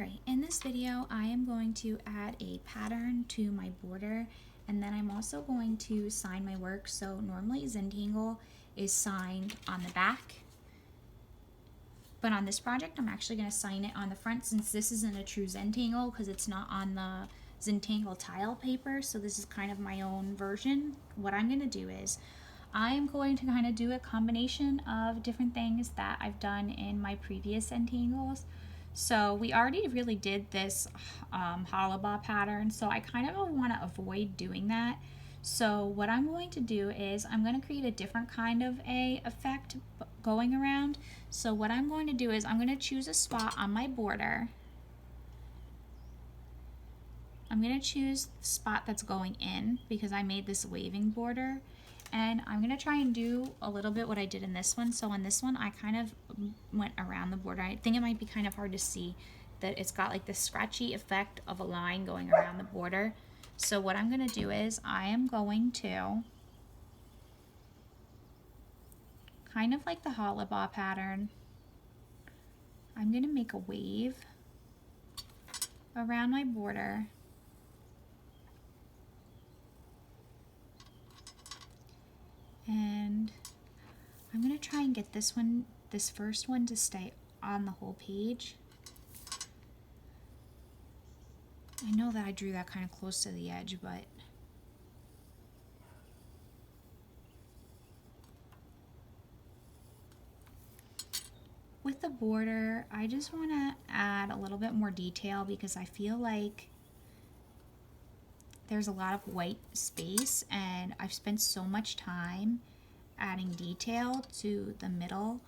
Alright, in this video I am going to add a pattern to my border, and then I'm also going to sign my work. So normally Zentangle is signed on the back, but on this project I'm actually going to sign it on the front, since this isn't a true Zentangle because it's not on the Zentangle tile paper. So this is kind of my own version. What I'm going to do is I am going to kind of do a combination of different things that I've done in my previous Zentangles. So we already really did this hollowbah pattern, so I kind of want to avoid doing that. So what I'm going to do is I'm going to create a different kind of a effect going around. So what I'm going to do is I'm going to choose a spot on my border. I'm going to choose the spot that's going in because I made this waving border. And I'm going to try and do a little bit what I did in this one. So on this one, I kind of went around the border. I think it might be kind of hard to see that it's got like this scratchy effect of a line going around the border. So what I'm going to do is I am going to, kind of like the hollowbah pattern, I'm going to make a wave around my border. And I'm going to try and get this first one to stay on the whole page. I know that I drew that kind of close to the edge, but with the border, I just want to add a little bit more detail because I feel like there's a lot of white space, and I've spent so much time adding detail to the middle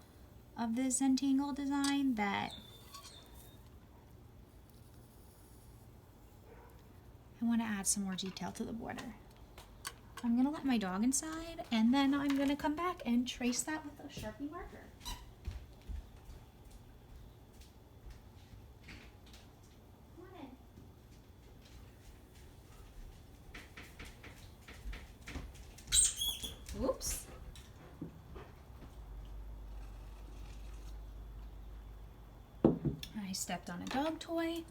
of this Zentangle design that I want to add some more detail to the border. I'm going to let my dog inside, and then I'm going to come back and trace that with a Sharpie marker. Oops. I stepped on a dog toy.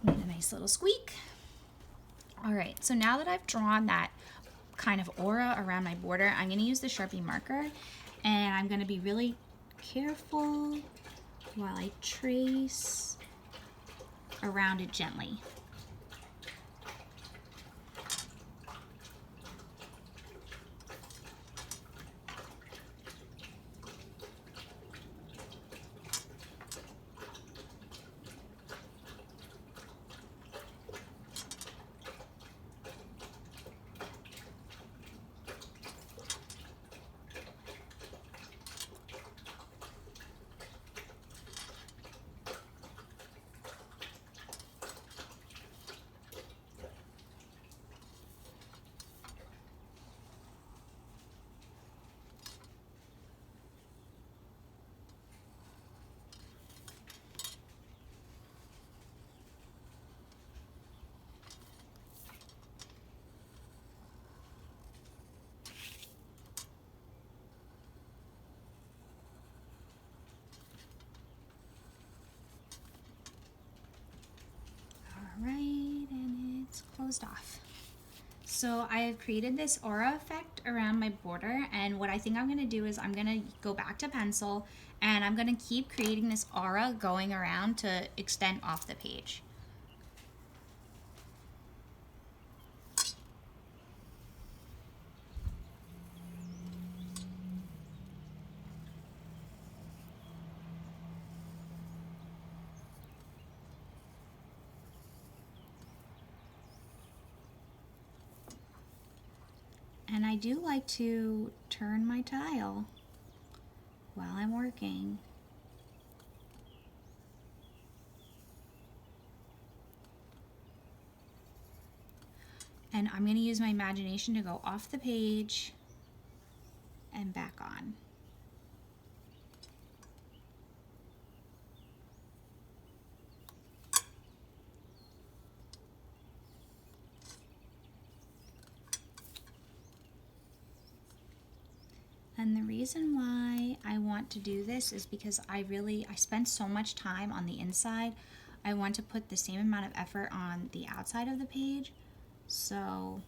Made a nice little squeak. Alright, so now that I've drawn that kind of aura around my border, I'm going to use the Sharpie marker, and I'm going to be really careful while I trace around it gently. Alright, and it's closed off. So I have created this aura effect around my border, and what I think I'm going to do is I'm going to go back to pencil, and I'm going to keep creating this aura going around to extend off the page. And I do like to turn my tile while I'm working. And I'm going to use my imagination to go off the page and back on. And the reason why I want to do this is because I spend so much time on the inside. I want to put the same amount of effort on the outside of the page. So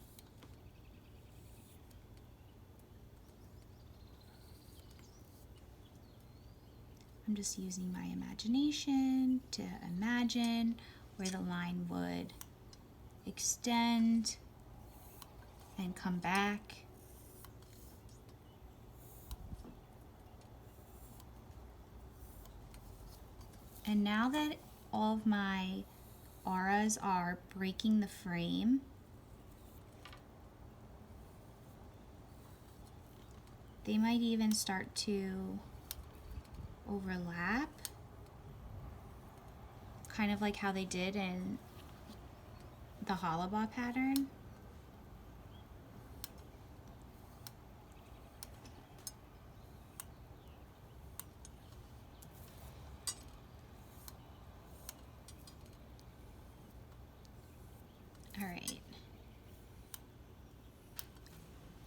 I'm just using my imagination to imagine where the line would extend and come back. And now that all of my auras are breaking the frame, they might even start to overlap, kind of like how they did in the hollowball pattern. All right.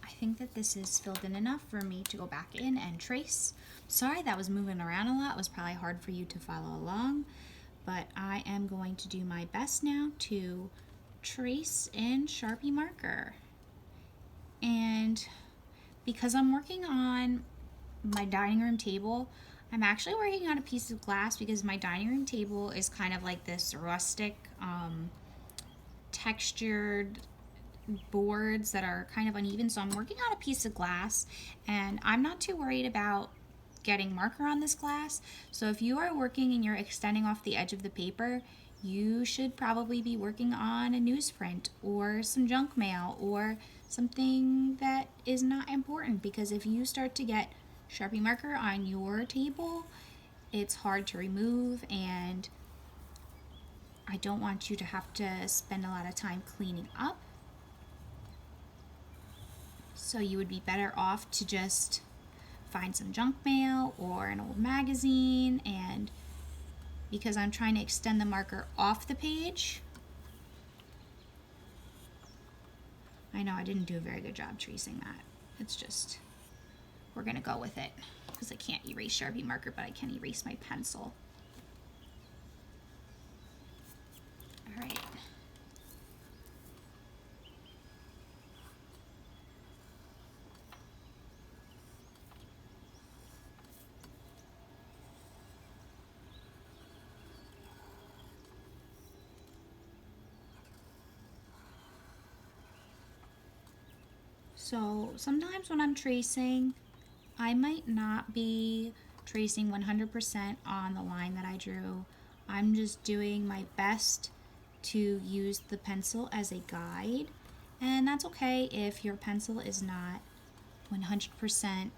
I think that this is filled in enough for me to go back in and trace. Sorry that was moving around a lot. It was probably hard for you to follow along, but I am going to do my best now to trace in Sharpie marker. And because I'm working on my dining room table, I'm actually working on a piece of glass because my dining room table is kind of like this rustic textured boards that are kind of uneven, so I'm working on a piece of glass, and I'm not too worried about getting marker on this glass. So if you are working and you're extending off the edge of the paper, you should probably be working on a newsprint or some junk mail or something that is not important, because if you start to get Sharpie marker on your table, it's hard to remove, and I don't want you to have to spend a lot of time cleaning up. So you would be better off to just find some junk mail or an old magazine. And because I'm trying to extend the marker off the page, I know I didn't do a very good job tracing that. It's just, we're gonna go with it because I can't erase Sharpie marker, but I can erase my pencil. All right. So sometimes when I'm tracing, I might not be tracing 100% on the line that I drew. I'm just doing my best to use the pencil as a guide, and that's okay if your pencil is not 100%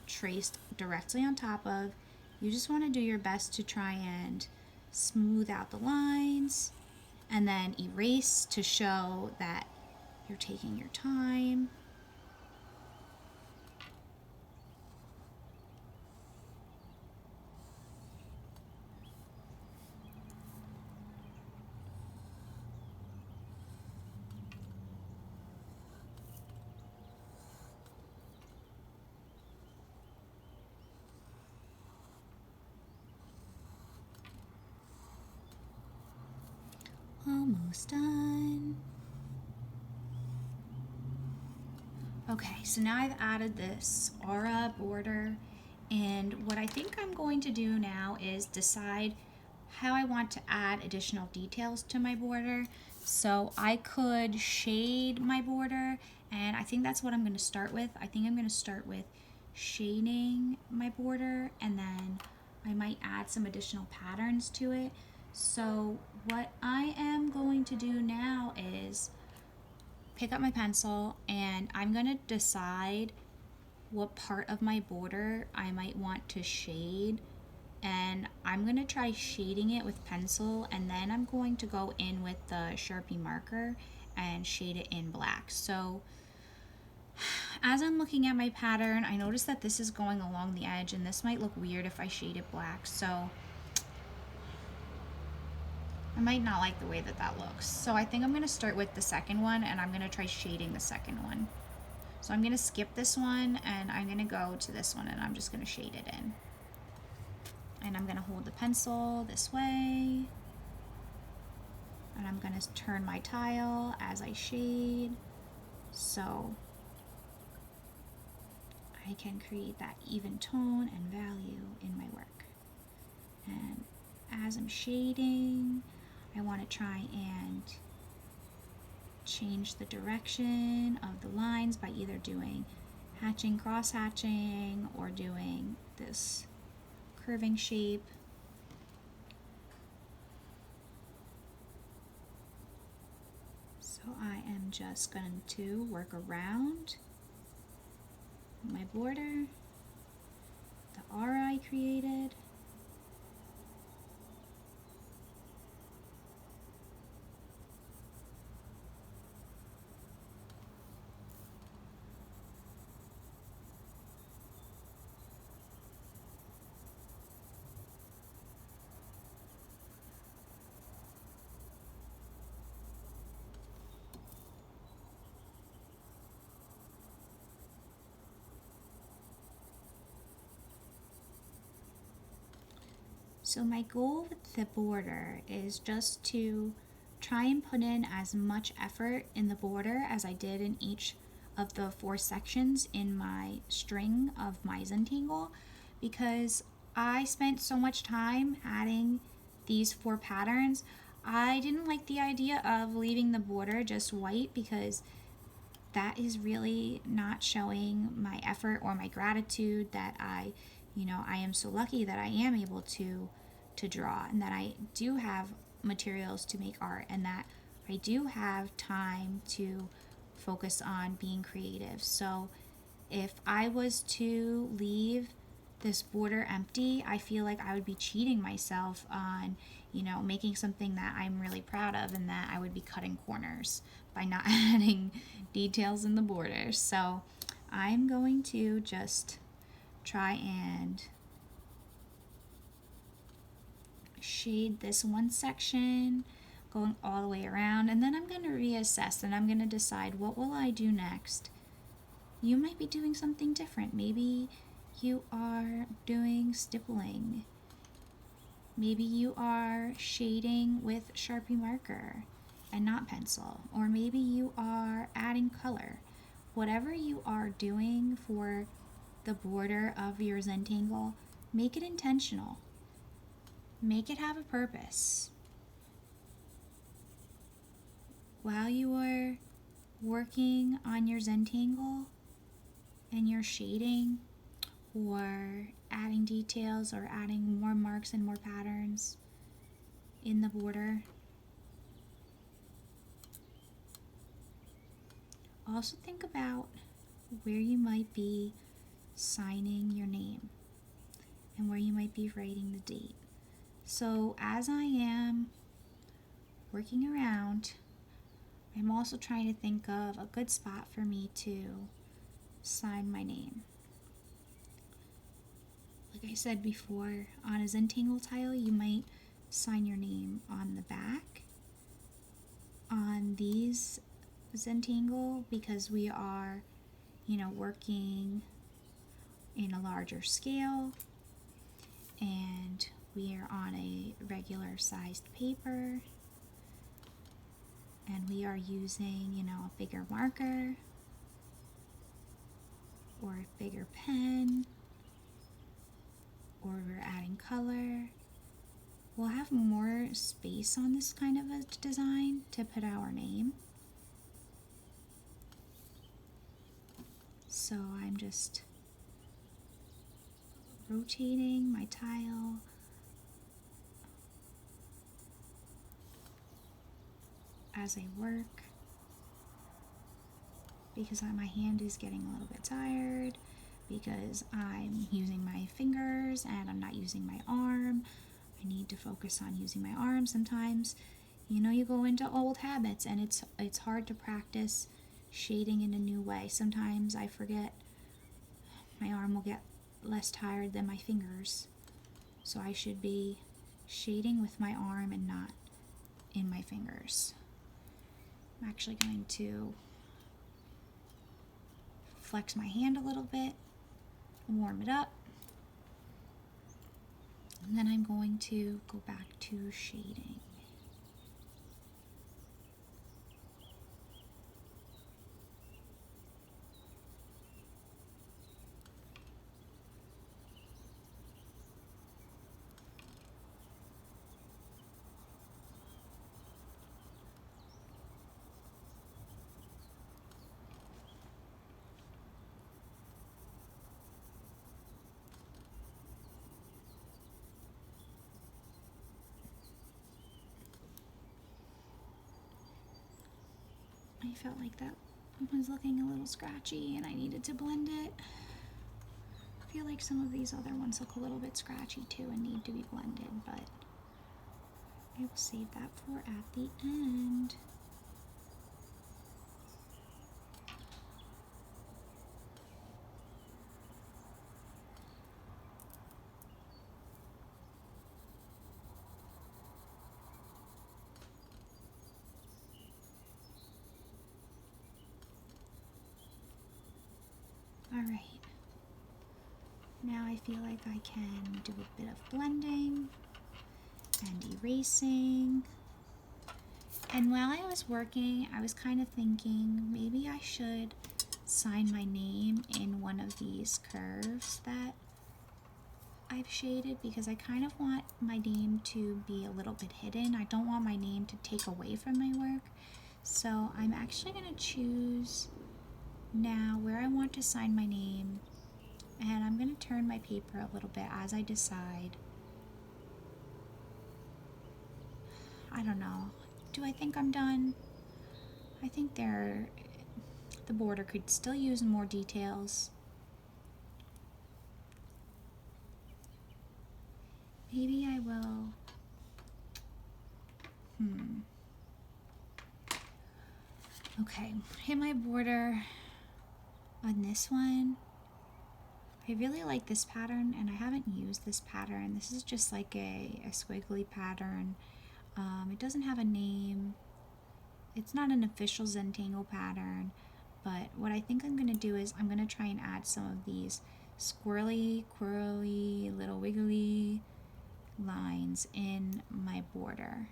traced directly on top of. You just want to do your best to try and smooth out the lines and then erase to show that you're taking your time. Almost done. Okay, so now I've added this aura border, and what I think I'm going to do now is decide how I want to add additional details to my border. So I could shade my border, and I think that's what I'm going to start with. I think I'm going to start with shading my border, and then I might add some additional patterns to it. So what I am going to do now is pick up my pencil, and I'm going to decide what part of my border I might want to shade, and I'm going to try shading it with pencil, and then I'm going to go in with the Sharpie marker and shade it in black. So as I'm looking at my pattern, I notice that this is going along the edge, and this might look weird if I shade it black, so I might not like the way that that looks. So I think I'm going to start with the second one, and I'm going to try shading the second one. So I'm going to skip this one, and I'm going to go to this one, and I'm just going to shade it in. And I'm going to hold the pencil this way. And I'm going to turn my tile as I shade so I can create that even tone and value in my work. And as I'm shading, I want to try and change the direction of the lines by either doing hatching, cross hatching, or doing this curving shape. So I am just going to work around my border, the aura I created. So my goal with the border is just to try and put in as much effort in the border as I did in each of the 4 sections in my string of my Zentangle, because I spent so much time adding these 4 patterns. I didn't like the idea of leaving the border just white because that is really not showing my effort or my gratitude that I am so lucky that I am able to draw, and that I do have materials to make art, and that I do have time to focus on being creative. So if I was to leave this border empty, I feel like I would be cheating myself on, making something that I'm really proud of, and that I would be cutting corners by not adding details in the border. So I'm going to just try and shade this one section going all the way around, and then I'm going to reassess and I'm going to decide what will I do next. You might be doing something different. Maybe you are doing stippling. Maybe you are shading with Sharpie marker and not pencil, or maybe you are adding color. Whatever you are doing for the border of your Zentangle, make it intentional. Make it have a purpose. While you are working on your Zentangle and you're shading or adding details or adding more marks and more patterns in the border, also think about where you might be signing your name and where you might be writing the date. So as I am working around, I'm also trying to think of a good spot for me to sign my name. Like I said before, on a Zentangle tile, you might sign your name on the back. On these Zentangle, because we are, working in a larger scale, and we are on a regular sized paper, and we are using, a bigger marker or a bigger pen, or we're adding color, we'll have more space on this kind of a design to put our name. So I'm just rotating my tile as I work, because my hand is getting a little bit tired because I'm using my fingers and I'm not using my arm. I need to focus on using my arm sometimes. You go into old habits, and it's hard to practice shading in a new way. Sometimes I forget my arm will get less tired than my fingers. So I should be shading with my arm and not in my fingers. I'm actually going to flex my hand a little bit, warm it up, and then I'm going to go back to shading. I felt like that was looking a little scratchy and I needed to blend it. I feel like some of these other ones look a little bit scratchy too and need to be blended, but I will save that for at the end. Alright, now I feel like I can do a bit of blending and erasing. And while I was working, I was kind of thinking maybe I should sign my name in one of these curves that I've shaded, because I kind of want my name to be a little bit hidden. I don't want my name to take away from my work. So I'm actually going to choose now where I want to sign my name, and I'm going to turn my paper a little bit as I decide. I don't know. Do I think I'm done? I think the border could still use more details. Maybe I will. Okay, hit my border on this one. I really like this pattern, and I haven't used this pattern. This is just like a squiggly pattern. It doesn't have a name. It's not an official Zentangle pattern, but what I think I'm going to do is I'm going to try and add some of these squirrely, quirly, little wiggly lines in my border.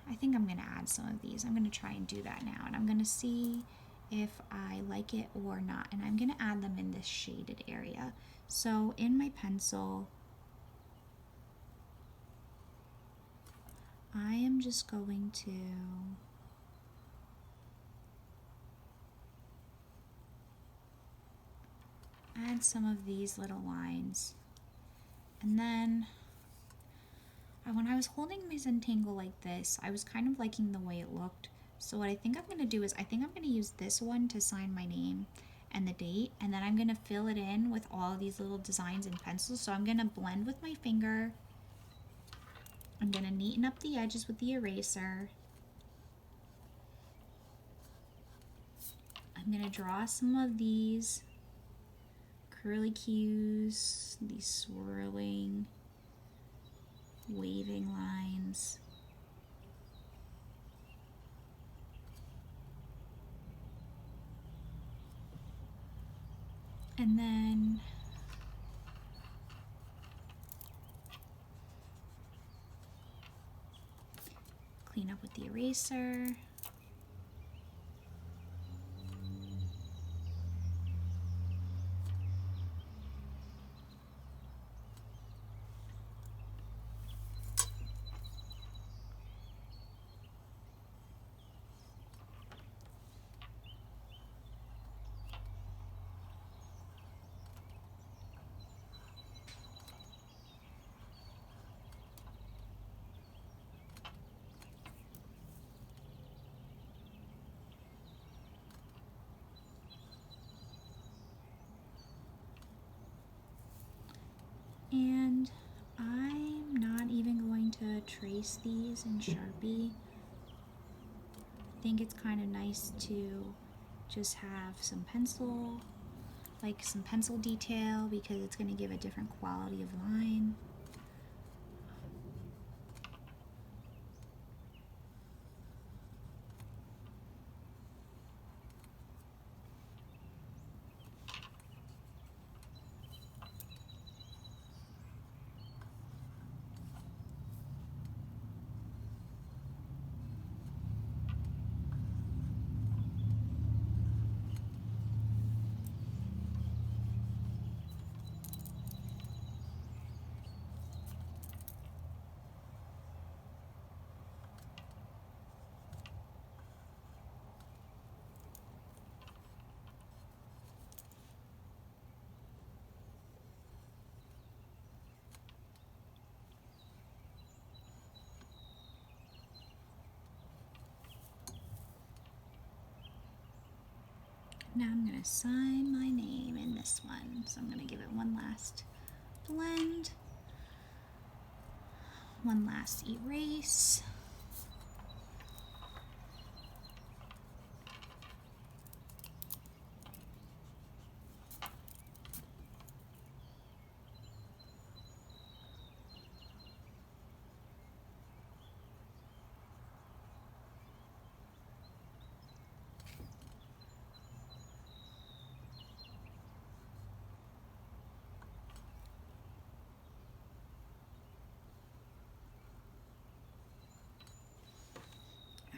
I think I'm going to add some of these. I'm going to try and do that now, and I'm going to see if I like it or not, and I'm going to add them in this shaded area. So in my pencil, I am just going to add some of these little lines, and then when I was holding my Zentangle like this, I was kind of liking the way it looked. So what I think I'm going to do is I think I'm going to use this one to sign my name and the date, and then I'm going to fill it in with all of these little designs in pencil. So I'm going to blend with my finger. I'm going to neaten up the edges with the eraser. I'm going to draw some of these curly cues, these swirling, waving lines. And then clean up with the eraser. And I'm not even going to trace these in Sharpie. I think it's kind of nice to just have some pencil, like some pencil detail, because it's going to give a different quality of line. Now I'm going to sign my name in this one. So I'm going to give it one last blend, one last erase.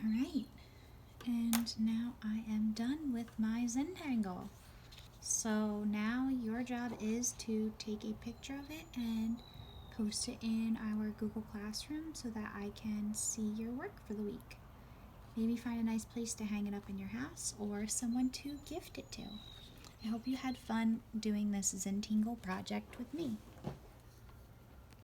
Alright, and now I am done with my Zentangle. So now your job is to take a picture of it and post it in our Google Classroom so that I can see your work for the week. Maybe find a nice place to hang it up in your house or someone to gift it to. I hope you had fun doing this Zentangle project with me.